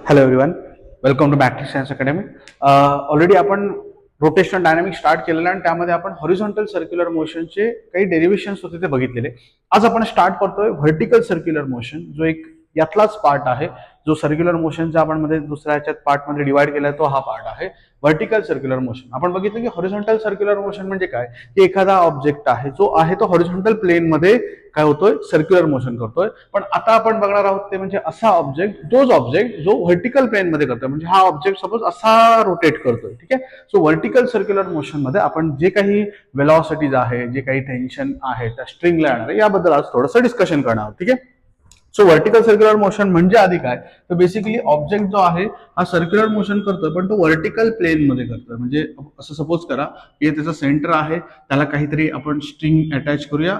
Hello everyone, welcome to Matrix Science Academy. Already आपण rotational dynamic start केलेलं आणि त्यामध्ये आपण हॉरिझॉन्टल सर्क्युलर मोशनचे काही डेरिव्हेशन्स होते ते बघितलेले. आज आपण स्टार्ट करतोय व्हर्टिकल सर्क्युलर मोशन, जो एक यातलाच पार्ट आहे. जो सर्क्युलर मोशनचा आपण मध्ये दुसऱ्या ह्याच्यात पार्टमध्ये डिवाइड केलाय तो हा पार्ट आहे व्हर्टिकल सर्क्युलर मोशन. आपण बघितलं की हॉरिझॉन्टल सर्क्युलर मोशन म्हणजे काय, की एखादा ऑब्जेक्ट आहे जो आहे तो हॉरिझॉन्टल प्लेन मध्ये काय होतोय, सर्क्युलर मोशन करतोय. पण आता आपण बघणार आहोत ते म्हणजे असा ऑब्जेक्ट, तोच ऑब्जेक्ट जो व्हर्टिकल प्लेन मध्ये करतोय. म्हणजे हा ऑब्जेक्ट सपोज असा रोटेट करतोय, ठीक आहे. सो व्हर्टिकल सर्क्युलर मोशन मध्ये आपण जे काही वेलॉसिटीज आहे, जे काही टेन्शन आहे त्या स्ट्रिंगला येणार आहे, याबद्दल आज थोडंसं डिस्कशन करणार आहोत, ठीक आहे. सो व्हर्टिकल सर्क्युलर मोशन म्हणजे आधी काय, तर बेसिकली ऑब्जेक्ट जो आहे हा सर्क्युलर मोशन करतोय पण तो व्हर्टिकल प्लेन मध्ये करतोय. म्हणजे असं सपोज करा की त्याचा सेंटर आहे, त्याला काहीतरी आपण स्ट्रिंग अटॅच करूया,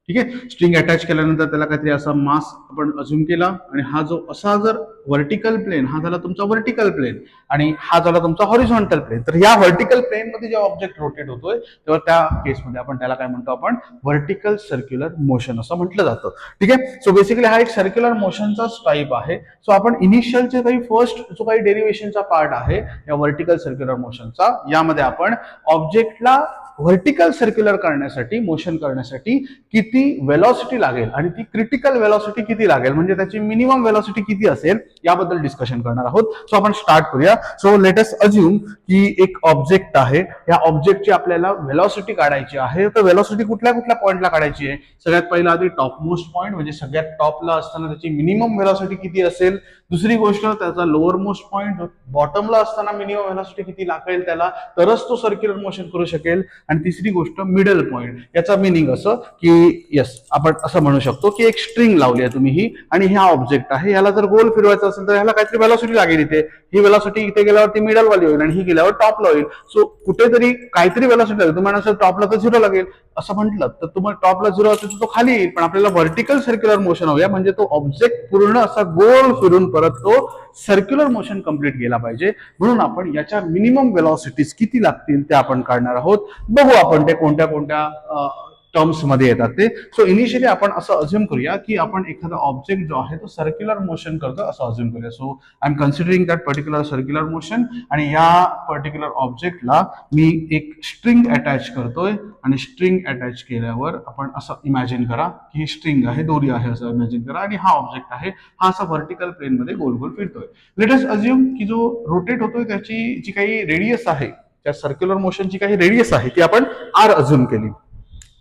ठीक आहे. स्ट्रिंग अटॅच केल्यानंतर त्याला काहीतरी असा मास आपण अज्युम केला आणि हा जो असा जर व्हर्टिकल प्लेन, हा झाला तुमचा व्हर्टिकल प्लेन आणि हा झाला तुमचा हॉरिझॉन्टल प्लेन. तर या व्हर्टिकल प्लेन मध्ये जेव्हा ऑब्जेक्ट रोटेट होतोय तेव्हा त्या केसमध्ये आपण त्याला काय म्हणतो, आपण व्हर्टिकल सर्क्युलर मोशन असं म्हटलं जातं, ठीक आहे. सो बेसिकली हा एक सर्क्युलर मोशनचाच टाईप आहे. सो आपण इनिशियलचे काही फर्स्ट जो काही डेरिव्हेशनचा पार्ट आहे या व्हर्टिकल सर्क्युलर मोशनचा, यामध्ये आपण ऑब्जेक्टला व्हर्टिकल सर्क्युलर करण्यासाठी, मोशन करण्यासाठी किती वेलॉसिटी लागेल आणि ती क्रिटिकल वेलॉसिटी किती लागेल, म्हणजे त्याची मिनिमम वेलॉसिटी किती असेल याबद्दल डिस्कशन करणार आहोत. सो आपण स्टार्ट करूया. सो लेट अस अज्युम की एक ऑब्जेक्ट आहे, या ऑब्जेक्टची आपल्याला वेलॉसिटी काढायची आहे. तर वेलॉसिटी कुठल्या कुठल्या पॉइंटला काढायची आहे? सगळ्यात पहिला आधी टॉप मोस्ट पॉइंट, म्हणजे सगळ्यात टॉपला असताना त्याची मिनिमम वेलॉसिटी किती असेल. दुसरी गोष्ट त्याचा लोअर मोस्ट पॉइंट, बॉटमला असताना मिनिमम वेलॉसिटी किती लागेल त्याला, तरच तो सर्क्युलर मोशन करू शकेल. आणि तिसरी गोष्ट मिडल पॉइंट. याचा मिनिंग असं की यस, आपण असं म्हणू शकतो की एक स्ट्रिंग लावली आहे तुम्ही ही, आणि हा ऑब्जेक्ट आहे, याला जर गोल फिरवायचं असेल तर ह्याला काहीतरी वेलॉसिटी लागेल. इथे ही वेलॉसिटी इथे गेल्यावरती मिडल वाली होईल आणि ही गेल्यावर टॉपला होईल. सो कुठेतरी काहीतरी वेलॉसिटी लागेल. तुम्हाला टॉपला तर झिरो लागेल असं म्हटलं तर तुम्हाला टॉपला झिरो असेल तर तो खाली येईल. पण आपल्याला व्हर्टिकल सर्क्युलर मोशन हवूया, म्हणजे तो ऑब्जेक्ट पूर्ण असा गोल फिरून परत तो सर्क्युलर मोशन कंप्लीट केला पाहिजे. म्हणून आपण याच्या मिनिमम वेलॉसिटीज किती लागतील ते आपण काढणार आहोत. बघू आपण ते कोणत्या कोणत्या टर्म्स मध्ये येतात ते. सो इनिशियली आपण असं अज्युम करूया की आपण एखादा ऑब्जेक्ट जो आहे तो सर्क्युलर मोशन करतो असं अज्युम करूया. So I am considering that particular circular motion, आणि या पर्टिक्युलर ऑब्जेक्टला मी एक स्ट्रिंग अटॅच करतोय. आणि स्ट्रिंग अटॅच केल्यावर आपण असं इमॅजिन करा की ही स्ट्रिंग आहे, दोरी आहे असं इमॅजिन करा, आणि हा ऑब्जेक्ट आहे, हा असा व्हर्टिकल प्लेन मध्ये गोल गोल फिरतोय. लेट अस अज्युम की जो रोटेट होतोय त्याची जी काही रेडियस आहे, त्या सर्क्युलर मोशनची काही रेडियस आहे ती आपण आर अज्युम केली.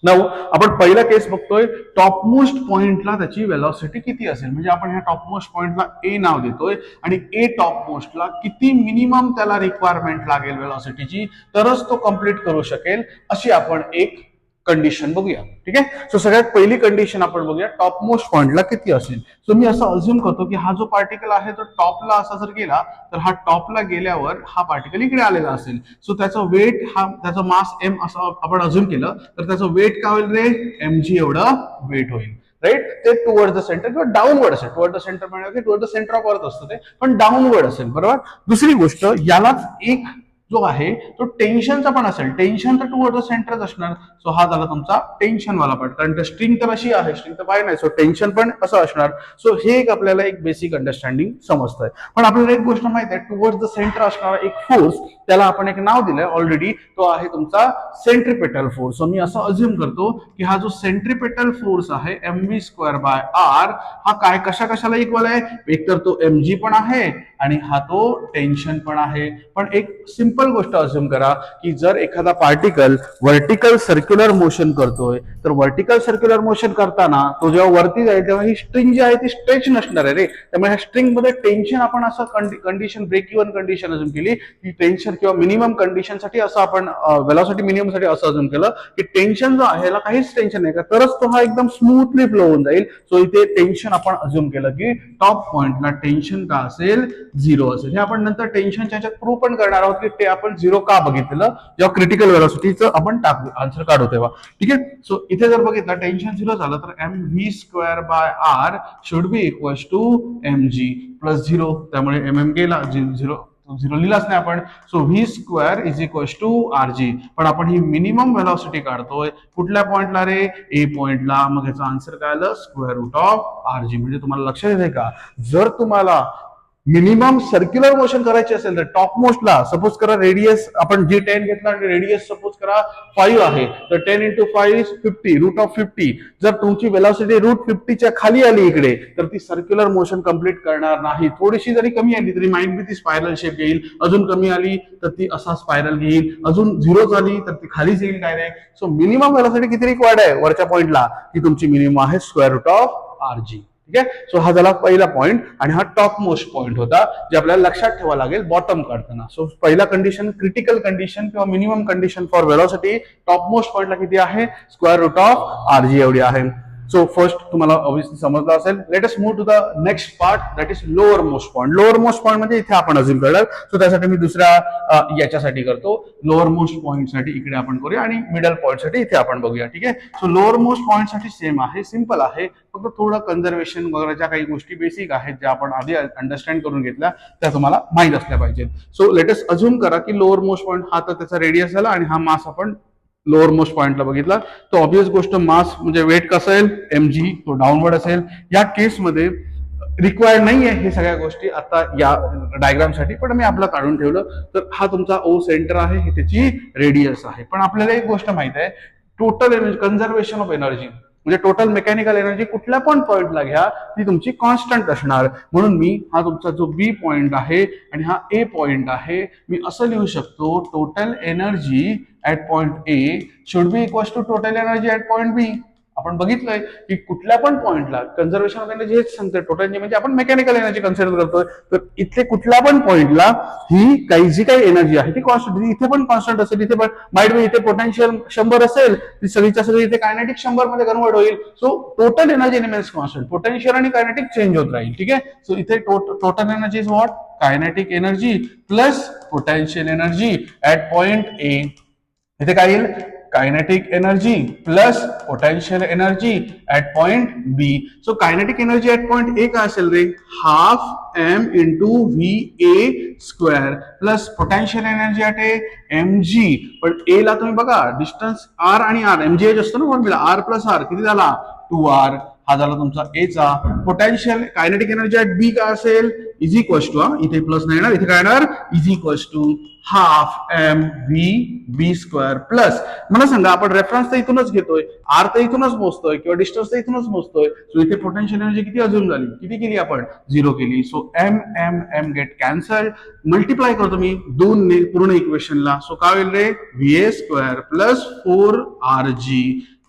नाऊ आपण पहिला केस बघतोय, टॉपमोस्ट पॉइंटला त्याची वेलॉसिटी किती असेल. म्हणजे आपण ह्या टॉपमोस्ट पॉइंटला ए नाव देतोय, आणि ए टॉपमोस्टला किती मिनिमम त्याला रिक्वायरमेंट लागेल वेलॉसिटीची, तरच तो कंप्लीट करू शकेल, अशी आपण एक कंडिशन बघूया, ठीक आहे. सो सगळ्यात पहिली कंडिशन आपण बघूया, टॉपमोस्ट पॉइंटला किती असेल. सो मी असं अज्युम करतो की हा जो पार्टिकल आहे तो टॉपला असा जर गेला तर हा टॉपला गेल्यावर हा पार्टिकल इकडे आलेला असेल. सो त्याचं वेट, हा त्याचं मास एम असं आपण अज्युम केलं तर त्याचं वेट काय होईल रे, एम जी एवढं वेट होईल, राईट. ते टुवर्ड द सेंटर किंवा डाऊनवर्ड असेल. टुवर्ड द सेंटर म्हणजे toward the centre of earth असतं ते, पण डाऊनवर्ड असेल, बरोबर. दुसरी गोष्ट, यालाच एक जो आहे तो टेन्शनचा पण असेल. टेन्शन तर टुवर्ड द सेंटरच असणार. सो हा झाला तुमचा टेन्शन वाला पार्ट, कारण स्ट्रिंग तर अशी आहे, स्ट्रिंग तर बाहेर नाही, सो टेन्शन पण असं असणार. सो हे एक आपल्याला एक बेसिक अंडरस्टँडिंग समजतंय. पण आपल्याला एक गोष्ट माहिती आहे, टुवर्ड द सेंटर असणारा एक फोर्स, त्याला आपण एक नाव दिलंय ऑलरेडी, तो आहे तुमचा सेंट्रिपेटल फोर्स. सो मी असं अज्युम करतो की हा जो सेंट्रिपेटल फोर्स आहे M V square by R, हा काय कशा कशाला इक्वल आहे, एकतर तो एम जी पण आहे आणि हा तो टेन्शन पण आहे. पण एक सिंपल गोष्ट अज्युम करा की जर एखादा पार्टिकल व्हर्टिकल सर्क्युलर मोशन करतोय, तर व्हर्टिकल सर्क्युलर मोशन करताना तो जेव्हा वरती जाईल तेव्हा ही स्ट्रिंग जी आहे ती स्ट्रेच नसणार आहे रे. त्यामुळे ह्या स्ट्रिंग मध्ये टेन्शन आपण असं condition, break even condition assume केली की टेन्शन किंवा मिनिमम कंडिशनसाठी असं आपण वेलॉसिटी मिनिमम साठी असं अज्युम केलं की टेन्शन जो आहे याला काहीच टेन्शन नाही का, तरच तो हा एकदम स्मूथली फ्लो होऊन जाईल. सो इथे टेन्शन आपण अज्युम केलं की टॉप पॉइंटला टेन्शन का असेल, झिरो असेल. हे आपण नंतर टेन्शनच्या ह्याच्यात प्रूव्ह पण करणार आहोत की ते आपण झिरो का बघितलेलं, जेव्हा क्रिटिकल वेलॉसिटीचं आपण टाकू आन्सर काढू तेव्हा, ठीक आहे. सो इथे जर बघितलं टेन्शन झिरो झालं तर M V square by R should be equal to M G plus zero. त्यामुळे एम एम गेला, झिरो झिरो लिहिलाच नाही आपण. So V square is equal to R G. पण आपण ही मिनिमम वेलॉसिटी काढतोय कुठल्या पॉइंटला रे, ए पॉइंटला. मग याचा आन्सर काय आलं, square root of R G. म्हणजे तुम्हाला लक्षात येते का, जर तुम्हाला मिनिमम सर्क्युलर मोशन करायची असेल तर टॉप मोस्टला सपोज करा रेडियस आपण जी 10 घेतला आणि रेडियस सपोज करा 5 आहे तर 10 into 5 is 50 रूट ऑफ 50. जर तुमची वेलॉसिटी रूट 50च्या खाली आली इकडे तर ती सर्क्युलर मोशन कंप्लीट करणार नाही. थोडीशी जरी कमी आली तरी माइंड बी ती स्पायरल शेप घेईल. अजून कमी आली तर ती असा स्पायरल घेईल. अजून 0 झाली तर ती खालीच येईल डायरेक्ट. सो मिनिमम वेलॉसिटी किती रिक्वायर्ड आहे वरच्या पॉइंटला की तुमची मिनिमम आहे स्क्वेअर रूट ऑफ RG. ठीक आहे. सो हा झाला पहिला पॉइंट आणि हा टॉप मोस्ट पॉइंट होता जे आपल्याला लक्षात ठेवावा लागेल बॉटम काढताना. सो पहिला कंडिशन क्रिटिकल कंडिशन किंवा minimum condition for velocity top most पॉइंटला किती आहे स्क्वेअर रूट ऑफ RG एवढी आहे. सो फर्स्ट तुम्हाला ऑब्विसली समजलं असेल. Let us move to the next part that is lower most point. Lower most point म्हणजे इथे आपण अजून करणार. सो त्यासाठी मी दुसऱ्या याच्यासाठी करतो लोअर मोस्ट पॉइंट साठी इकडे आपण करूया आणि मिडल पॉइंट साठी इथे आपण बघूया. ठीक आहे. सो लोअर मोस्ट पॉइंट साठी सेम आहे सिंपल आहे फक्त थोडं कन्झर्वेशन वगैरेच्या काही गोष्टी बेसिक आहेत ज्या आपण आधी अंडरस्टँड करून घेतल्या त्या तुम्हाला माहित असल्या पाहिजेत. सो लेट अस अज्युम करा की लोअर मोस्ट पॉइंट हा तर त्याचा रेडियस झाला आणि हा मास आपण लोअर मोस्ट पॉइंटला बघितला तर ऑब्वियस गोष्ट मास म्हणजे वेट कसं असेल mg तो डाऊनवर्ड असेल. या केसमध्ये रिक्वायर्ड नाही आहे हे सगळ्या गोष्टी आता या डायग्रामसाठी पण मी आपला काढून ठेवलं. तर हा तुमचा O सेंटर आहे हे त्याची रेडियस आहे. पण आपल्याला एक गोष्ट माहित आहे total energy conservation of energy म्हणजे टोटल मेकॅनिकल एनर्जी कुठल्या पण पॉइंटला घ्या ती तुमची कॉन्स्टंट असणार. म्हणून मी हा तुमचा जो बी पॉइंट आहे आणि हा ए पॉइंट आहे मी असं लिहू शकतो total energy at point A should be equal to total energy at point B. आपण बघितलंय की कुठल्या पण पॉइंटला कन्झर्वेशन ऑफ एनर्जी हेच सांगते टोटल एनर्जी म्हणजे आपण मेकॅनिकल एनर्जी कन्सिडर करतोय. तर इथे कुठल्या पण पॉइंटला ही जी काही एनर्जी आहे ती कॉन्स्टंट इथे पण कॉन्स्टंट असेल. इथे पण माइट बी इथे पोटेन्शियल 100 असेल ती सगळीच्या सगळी इथे कायनेटिक 100 मध्ये कन्वर्ट होईल. So total energy remains constant potential आणि कायनेटिक चेंज होत राहील. ठीक आहे. सो इथे total energy is what kinetic energy plus potential energy at point A. इथे काय येईल kinetic energy plus potential energy at point B. So kinetic energy at point A काय असेल रे half m into VA square plus potential energy at A mg. पण A ला तुम्ही बघा डिस्टन्स r आणि r mgh असतो ना फॉर्म्युला r प्लस r किती झाला 2r. हा झाला तुमचा ए चा. Potential kinetic energy at B काय असेल इज इक्वल टू इथे प्लस नाही येणार इथे काय येणार is equal to half mv square plus मला सांगा आपण रेफरन्स तर इथूनच घेतोय r तर इथूनच मोजतोय किंवा डिस्टन्स तर इथूनच मोजतोय. सो इथे पोटेन्शियल एनर्जी किती अजून झाली किती केली आपण 0 केली. So m get cancel multiply करतो मी 2 ने पूर्ण इक्वेशनला. सो काय होईल रे VA square plus 4RG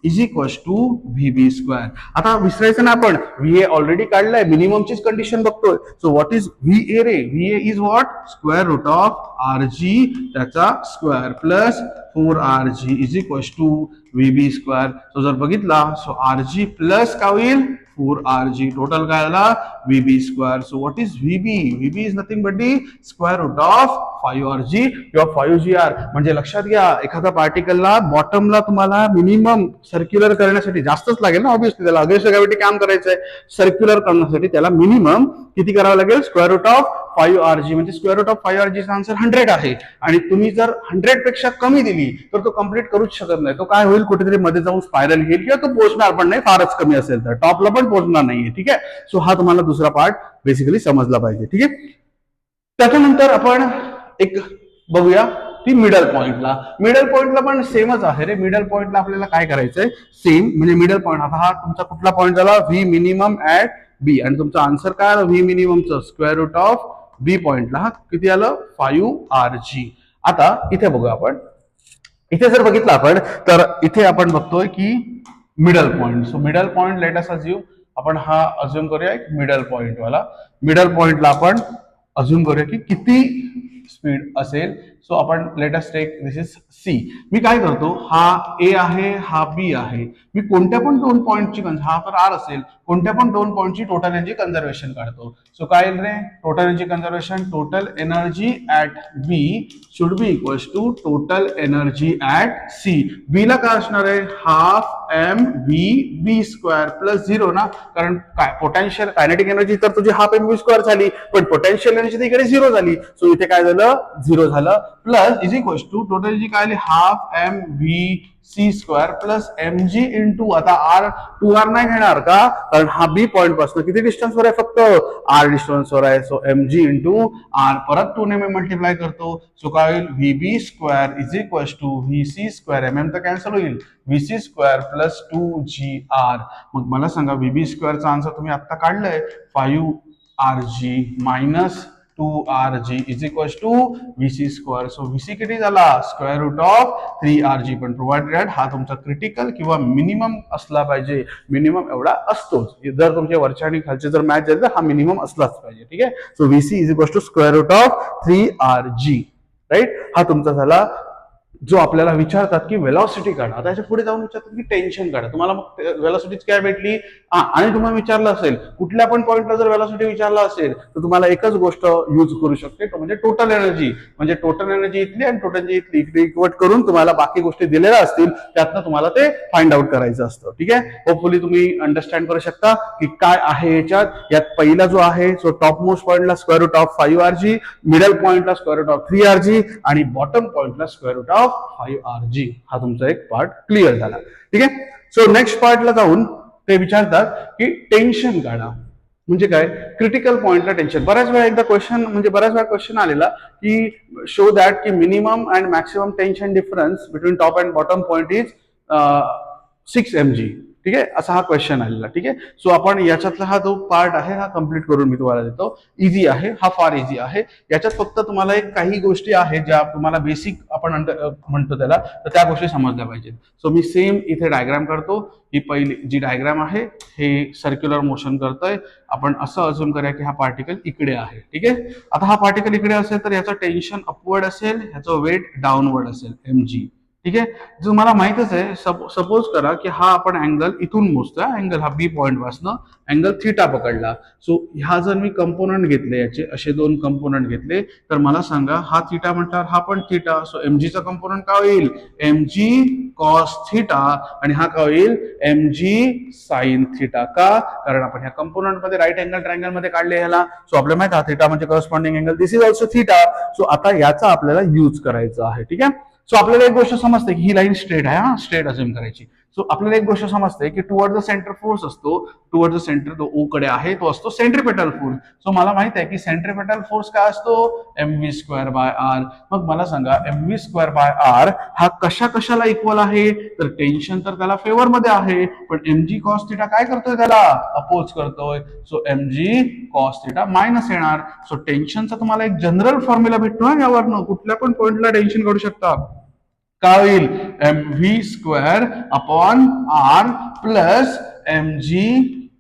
is equal to VB square. आता विसरायचं ना आपण VA ऑलरेडी काढलाय मिनिममचीच कंडिशन बघतोय. सो व्हॉट इज VA रे VA is what square root of RG त्याचा square plus 4RG is equal to VB square. So जर बघितला सो RG प्लस काय होईल 4RG टोटल काय आला VB square. So what is VB VB is nothing but the square root of 5RG किंवा 5GR. म्हणजे लक्षात घ्या एखादा पार्टिकलला बॉटमला तुम्हाला मिनिमम सर्क्युलर करण्यासाठी जास्तच लागेल ना ऑब्विसली त्याला अगेन्स्ट ग्रॅव्हिटी काम करायचंय. सर्क्युलर करण्यासाठी त्याला मिनिमम किती करावं लागेल स्क्वेअर रूट ऑफ 5RG म्हणजे स्क्वेअर रूट ऑफ 5RG चा आन्सर 100 आहे. आणि तुम्ही जर 100 पेक्षा कमी दिली तर तो कम्प्लीट करूच शकत नाही. तो काय होईल कुठेतरी मध्ये जाऊन स्पायरल घेईल किंवा तो पोहोचणार पण नाही फारच कमी असेल तर टॉपला पण पोहोचणार नाहीये. ठीक आहे. सो हा तुम्हाला दुसरा पार्ट बेसिकली समजला पाहिजे. ठीक आहे. त्याच्यानंतर आपण एक बघूया ती मिडल पॉइंटला. मिडल पॉइंटला पण सेमच आहे रे. मिडल पॉइंटला आपल्याला काय करायचंय सेम म्हणजे मिडल पॉइंट आता हा तुमचा कुठला पॉइंट झाला V मिनिमम ऍट बी आणि तुमचा आन्सर काय आला V मिनिममचं स्क्वेअर रूट ऑफ बी पॉइंटला हा किती आलं 5RG. आता इथे बघूया आपण इथे जर बघितलं आपण तर इथे आपण बघतोय की middle point. So middle point let us assume आपण हा अज्युम करूया एक मिडल पॉइंट वाला. मिडल पॉइंटला आपण अज्युम करूया की किती स्पीड असेल. सो आपण let us take this is C. मी काय करतो हा ए आहे हा बी आहे मी कोणत्या पण 2 पॉइंटची हा तर आर असेल कोणत्या पण 2 पॉइंटची टोटल एनर्जी कन्झर्वेशन काढतो. सो काय येईल रे total energy conservation total energy at B should be equal to total energy at C. B ला काय असणार आहे हाफ mv स्क्वेअर प्लस 0 ना कारण पोटेन्शियल कायनेटिक एनर्जी तर तुझी हाफ mv स्क्वेअर झाली पण पोटेन्शियल एनर्जी इकडे 0 झाली. सो इथे काय झालेलं 0 झालं, plus is equal to total energy काय आली half M V C square plus M G into आता आर 2r नाही घेणार का, कारण हा बी पॉईंट पासून किती डिस्टन्सवर आहे, फक्त आर डिस्टन्सवर आहे. So M G into R परत 2 ने मी मल्टिप्लाय करतो. सो काय होईल V B square is equal to V C square M M तर कॅन्सल होईल V C square plus 2gr. मग मला सांगा व्ही बी स्क्वेअरचा आन्सर तुम्ही आता काढलाय 5rg minus 2rg is equal to vc square. So vc किती झाला स्क्वेअर रूट ऑफ 3rg. पण प्रोव्हाइडेड हा तुमचा क्रिटिकल किंवा मिनिमम असला पाहिजे, मिनिमम एवढा असतोच. जर तुमचे वरच्या आणि खालचे जर मॅच झाले तर हा मिनिमम असलाच पाहिजे. ठीक आहे. So vc is equal to square root of 3rg. Right. हा तुमचा झाला जो आपल्याला विचारतात की वेलॉसिटी काढा. आता याच्या पुढे जाऊन विचारतात की टेन्शन काढा. तुम्हाला मग वेलॉसिटी काय भेटली आणि तुम्हाला विचारलं असेल कुठल्या पण पॉइंटला जर वेलॉसिटी विचारला असेल तर तुम्हाला एकच गोष्ट यूज करू शकते, तो म्हणजे टोटल एनर्जी. म्हणजे टोटल एनर्जी इथली आणि टोटल एनर्जी इथली इकडे इक्वट करून तुम्हाला बाकी गोष्टी दिलेल्या असतील त्यातनं तुम्हाला ते फाइंड आउट करायचं असतं. ठीक आहे. होपफुली तुम्ही अंडरस्टँड करू शकता की काय आहे याच्यात. यात पहिला जो आहे सो टॉप मोस्ट पॉइंटला square root of 5rg, middle पॉइंटला स्क्वेअर रूट ऑफ 3rg आणि बॉटम पॉइंटला स्क्वेअर रूट ऑफ 5rg. हा तुमचा एक पार्ट क्लिअर झाला. ठीक आहे. सो नेक्स्ट पार्टला जाऊन ते विचारतात की टेन्शन काढा. म्हणजे काय क्रिटिकल पॉइंटला टेन्शन. बऱ्याच वेळा एकदा क्वेश्चन म्हणजे बऱ्याच वेळा क्वेश्चन आलेला की शो दॅट की minimum and maximum tension difference between top and bottom point is 6 mg. ठीक आहे. असा हा क्वेश्चन आलेला. ठीक आहे. सो आपण याच्यातला हा जो पार्ट आहे हा कम्प्लीट करून मी तुम्हाला देतो. इझी आहे हा, फार इझी आहे. याच्यात फक्त तुम्हाला एक काही गोष्टी आहेत ज्या तुम्हाला बेसिक आपण म्हणतो त्याला, तर त्या गोष्टी समजल्या पाहिजेत. सो मी सेम इथे डायग्राम करतो. ही पहिली जी डायग्राम आहे हे सर्क्युलर मोशन करतोय. आपण असं अजून करूया की हा पार्टिकल इकडे आहे. ठीक आहे. आता हा पार्टिकल इकडे असेल तर याचं टेन्शन अपवर्ड असेल, ह्याचं वेट डाऊनवर्ड असेल mg. ठीक आहे. जो मला माहितच आहे, सपोज करा की हा आपण अँगल इथून मोजतोय, अँगल हा बी पॉइंट पासून अँगल थिटा पकडला. सो ह्या जर मी कंपोनंट घेतले, याचे असे दोन कंपोनंट घेतले तर मला सांगा हा थिटा म्हटल्यावर हा पण थिटा. सो एमजीचा कंपोनंट काय होईल mg कॉस थिटा आणि हा काय होईल mg साइन थिटा. का, कारण आपण ह्या कंपोनंट मध्ये राईट अँगल ट्रायंगल मध्ये काढले ह्याला. सो आपल्याला माहिती हा थिटा म्हणजे corresponding angle, this is also theta. So आता याचा आपल्याला यूज करायचा आहे. ठीक आहे. सो आपल्याला एक गोष्ट समजते की ही लाईन स्ट्रेट आहे, हा स्ट्रेट अज्युम करायची. सो आपल्याला एक गोष्ट समजते की टुवर्ड द सेंटर फोर्स असतो, टुवर्ड द सेंटर तो ओ कडे आहे, तो असतो सेंट्रिपेटल फोर्स. सो मला माहित आहे की सेंट्रिपेटल फोर्स काय असतो mv स्क्वेअर बाय आर. मग मला सांगा mv स्क्वेअर बाय आर हा कशा कशाला इक्वल आहे, तर टेन्शन तर त्याला फेवर मध्ये आहे, पण mg कॉस थिटा काय करतोय त्याला अपोज करतोय. So mg cos theta minus येणार. सो टेन्शनचा तुम्हाला एक जनरल फॉर्म्युला भेटतो यावरनं, कुठल्या पण पॉइंटला टेन्शन काढू शकता. काय होईल M V square upon R plus M G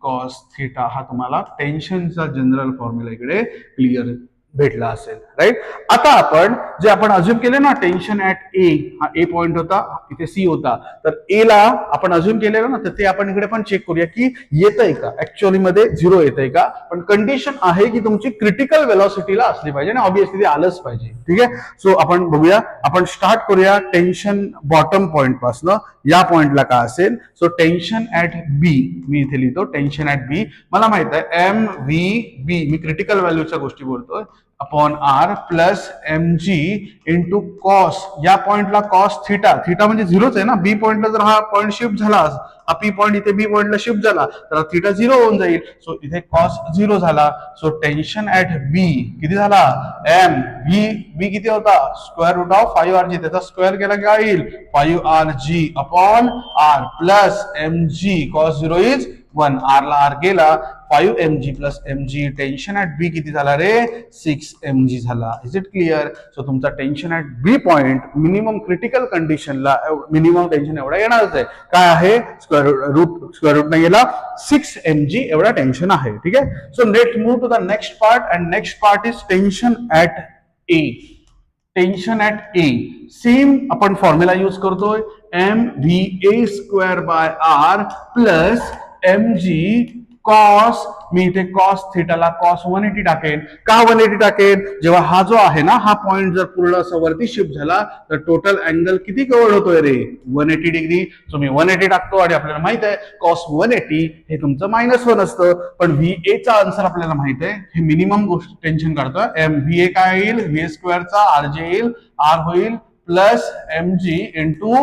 cos theta. हा तुम्हाला टेन्शनचा जनरल फॉर्म्युला इकडे क्लिअर भेटला असेल. राईट. आता आपण जे आपण अज्युम केले ना टेन्शन ऍट ए, हा ए पॉइंट होता, इथे सी होता, तर ए ला आपण अज्युम केलेलं ना, तर ते आपण इकडे पण चेक करूया की येतंय का, ऍक्च्युअली मध्ये 0 येतंय का. पण कंडिशन आहे की तुमची क्रिटिकल वेलॉसिटीला असली पाहिजे आणि ऑब्विसली ते आलंच पाहिजे. ठीक आहे. सो आपण बघूया, आपण स्टार्ट करूया टेन्शन बॉटम पॉइंट पासून. या पॉइंटला काय असेल, सो टेन्शन ऍट बी मी इथे लिहितो, टेन्शन ऍट बी मला माहित आहे एम व्ही बी, मी क्रिटिकल व्हॅल्यूच्या गोष्टी बोलतोय, upon R plus M G into cos, या पॉइंटला कॉस थिटा, थिटा म्हणजे झिरोच आहे ना, बी पॉइंटला जर हा पॉइंट शिफ्ट झाला, हा पी पॉइंट इथे बी पॉइंटला शिफ्ट झाला तर थिटा 0 होऊन जाईल. सो इथे कॉस 0 झाला. सो टेन्शन ऍट बी किती झाला एम व्ही बी किती होता स्क्वेअर रूट ऑफ 5rg, त्याचा स्क्वेअर केला काय येईल 5rg upon R plus M G cos 0 is 1, R ला आर गेला 5mg plus mg. Tension at B किती झाला रे 6mg झाला. Is it clear. सो तुमचा tension at B point minimum critical कंडिशनला मिनिमम टेन्शन एवढा येणारच आहे. काय आहे स्क्वेअर रूट नाही गेला 6mg एवढा टेन्शन आहे. ठीक आहे. So let's move to the next part and next part is tension at A. Tension at A same आपण फॉर्म्युला यूज करतोय M V A square by R plus M G cos, मी इथे cos थिटाला cos 180 टाकेन. का 180 टाकेन? जेव्हा हा जो आहे ना हा पॉइंट जर पूर्ण असं वरती शिफ्ट झाला तर टोटल अँगल किती कव्हर होतोय रे? 180 डिग्री. सो मी 180 टाकतो आणि आपल्याला माहित आहे कॉस 180 हे तुमचं -1 असतं. पण VA चा आन्सर आपल्याला माहित आहे. हे मिनिमम गोष्ट टेन्शन काढतोय. VA काय येईल? VA स्क्वेअरचा RJ येईल, R होईल प्लस mg इंटू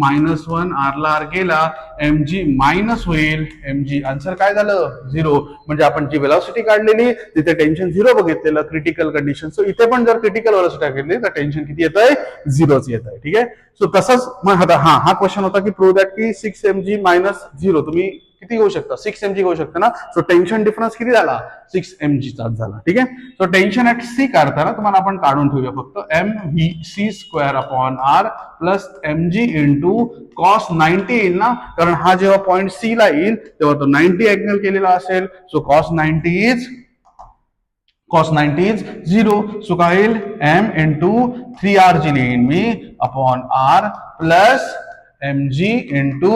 -1 R ला R गेला, mg मायनस होईल mg. आन्सर काय झालं? 0. म्हणजे आपण जी वेलॉसिटी काढलेली तिथे टेन्शन 0 बघितलेलं क्रिटिकल कंडिशन. सो इथे पण जर क्रिटिकल वेलॉसिटी घेतली तर टेन्शन किती येत आहे? 0च येत आहे. ठीक आहे. सो तसंच मग हा क्वेश्चन होता की प्रूव्ह दॅट की 6mg मायनस 0 तुम्ही किती घेऊ शकता? 6mg घेऊ शकता ना. सो टेन्शन डिफरन्स किती झाला? 6mg चाच झाला. ठीक आहे. सो टेन्शन ऍट सी काढताना तुम्हाला आपण काढून ठेवूया फक्त mvc square upon r plus mg into cos 90 येईल ना, कारण हा जेव्हा पॉइंट सी ला येईल तेव्हा तो 90 अँगल केलेला असेल. So cos 90 is 0. सो काय येईल? m इंटू 3r जी लिहीन मी upon r plus mg into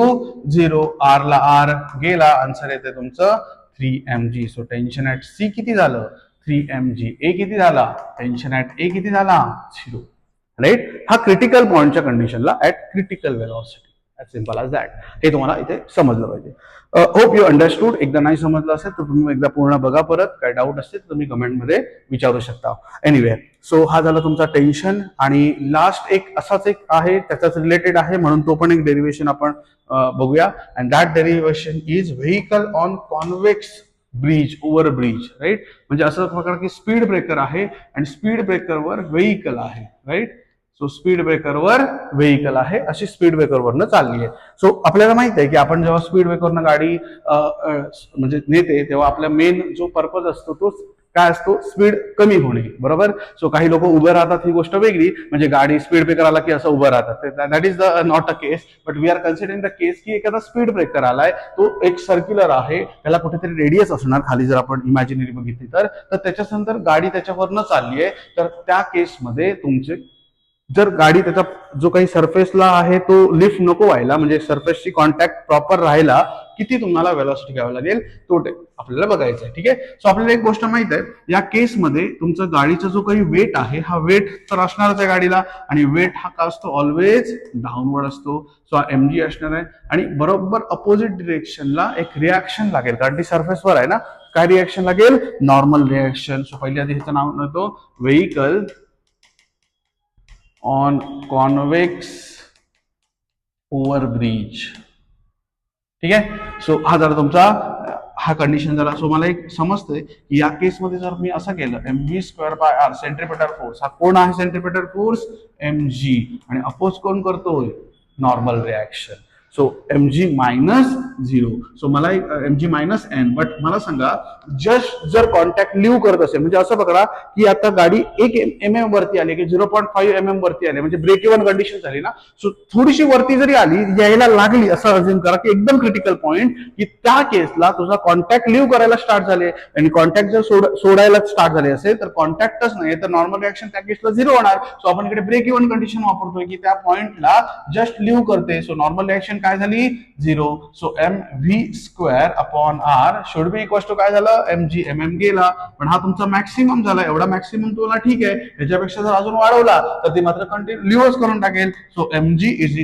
0 r ला r गेला. आन्सर येते तुमचं 3mg. So tension at C किती झालं? 3mg. ए किती झाला? टेन्शन ऍट ए किती झाला? 0. राईट. हा क्रिटिकल पॉइंटच्या कंडिशनला at critical velocity. As simple as that. हे तुम्हाला इथे समजलं पाहिजे. Hope you understood. एकदा नाही समजलं असेल तर तुम्ही एकदा पूर्ण बघा परत. काय डाऊट असतील तर तुम्ही कमेंटमध्ये विचारू शकता. एनिवे, सो हा झाला तुमचा टेन्शन. आणि लास्ट एक असाच एक आहे त्याच्याच रिलेटेड आहे म्हणून तो पण एक डेरिव्हेशन आपण बघूया. And that derivation is vehicle on convex bridge, over bridge. Right. म्हणजे असं प्रकार की स्पीड ब्रेकर आहे आणि स्पीड ब्रेकरवर व्हेकल आहे. राईट. सो स्पीड ब्रेकरवर व्हेकल आहे, अशी स्पीड ब्रेकरवरनं चालली आहे. सो आपल्याला माहित आहे की आपण जेव्हा स्पीड ब्रेकरनं गाडी म्हणजे नेते तेव्हा आपला मेन जो पर्पज असतो तो काय असतो? स्पीड कमी होणे. बरोबर. सो काही लोक उभं राहतात, ही गोष्ट वेगळी. म्हणजे गाडी स्पीड ब्रेकर आला की असं उभं राहतात. That is not a case. But we are considering the case की एखादा स्पीड ब्रेकर आलाय, तो एक सर्क्युलर आहे, त्याला कुठेतरी रेडियस असणार खाली जर आपण इमॅजिनरी बघितली तर त्याच्यानंतर गाडी त्याच्यावरनं चालली आहे. तर त्या केसमध्ये तुमचे जर गाडी त्याचा जो काही सरफेसला आहे तो लिफ्ट नको व्हायला, म्हणजे सरफेसची कॉन्टॅक्ट प्रॉपर राहायला किती तुम्हाला वेलॉसिटी घ्यावी लागेल तो आपल्याला बघायचं आहे. ठीक आहे. सो आपल्याला एक गोष्ट माहित आहे, या केसमध्ये तुमचा गाडीचा जो काही वेट आहे हा वेट तर असणारच आहे गाडीला, आणि वेट हा का असतो? ऑलवेज डाऊनवर्ड असतो. सो हा mg असणार आहे आणि बरोबर अपोजिट डिरेक्शनला एक रिॲक्शन लागेल, कारण ती सरफेसवर आहे ना. काय रिॲक्शन लागेल? Normal reaction. सो पहिल्या आधी ह्याचं नाव नव्हतं vehicle on convex over bridge. ठीक आहे. सो हा झाला तुमचा हा कंडिशन झाला. सो मला एक समजतंय की या केसमध्ये जर मी असं केलं mv square by r centripetal force, हा कोण आहे सेंट्रिपेटल फोर्स? mg. आणि अपोज कोण करतोय? Normal reaction. So mg minus 0. So मला mg मायनस n. बट मला सांगा जस्ट जर कॉन्टॅक्ट लिव्ह करत असेल, म्हणजे असं पकडा की आता गाडी 1 mm वरती आली की 0.5 mm वरती आली, म्हणजे ब्रेक इव्हन कंडिशन झाली ना. सो थोडीशी वरती जरी आली, यायला लागली असं अज्युम करा की एकदम क्रिटिकल पॉइंट, की त्या केसला तुझा कॉन्टॅक्ट लिव्ह करायला स्टार्ट झाले आणि कॉन्टॅक्ट जर सोडायला स्टार्ट झाले असेल तर कॉन्टॅक्टच नाही तर नॉर्मल रिॲक्शन त्या केसला 0 होणार. सो आपण इकडे ब्रेक इव्हन कंडिशन वापरतोय की त्या पॉइंटला जस्ट लिव्ह करते. सो नॉर्मल रिॲक्शन काय झाली? 0. So mv square upon r should be equal to काय झालं? mg. mm गेला, पण हा तुमचा मॅक्सिमम झाला. एवढा मॅक्सिमम तुला ठीक आहे, याच्यापेक्षा जर अजून वाढवला तर ती मात्र कंटिन्यूअस करून टाकेल. So mg is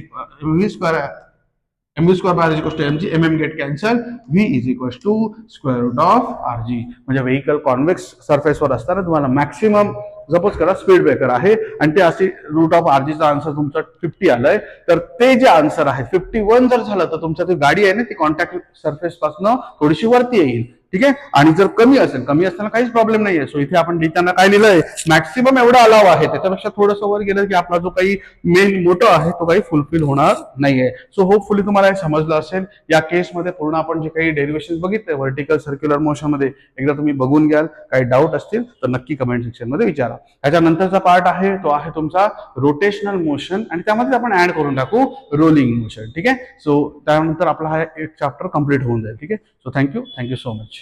mv square by r is equal to mg. mm get cancel. v is equal to square root of rg. म्हणजे व्हेकल कॉन्व्हेक्स सरफेसवर असताना तुम्हाला मॅक्सिमम सपोज करा स्पीड ब्रेकर आहे आणि ते असे रूट ऑफ आरजीचा आन्सर तुमचा 50 आलाय, तर ते जे आन्सर आहे 51 जर झालं तर तुमच्या ती गाडी आहे ना ती कॉन्टॅक्ट सरफेस पासून थोडीशी वरती येईल. ठीक आहे. आणि जर कमी असेल, कमी असताना काहीच प्रॉब्लेम नाहीये. सो इथे आपण लिहिताना काय लिहिलंय? मॅक्सिमम एवढा अलाव आहे, त्याच्यापेक्षा थोडंसं वर गेलं की आपला जो काही मेन मोटो आहे तो काही फुलफिल होणार नाहीये. सो होपफुली तुम्हाला हे समजलं असेल. या केसमध्ये पूर्ण आपण जे काही डेरिव्हेशन बघितले व्हर्टिकल सर्क्युलर मोशन मध्ये एकदा तुम्ही बघून घ्याल. काही डाऊट असतील तर नक्की कमेंट सेक्शन मध्ये विचारा. ह्याच्यानंतरचा पार्ट आहे तो आहे तुमचा रोटेशनल मोशन, आणि त्यामध्ये आपण ऍड करून टाकू रोलिंग मोशन. ठीक आहे. सो त्यानंतर आपला हा एक चॅप्टर कम्प्लीट होऊन जाईल. ठीक आहे. So thank you so much.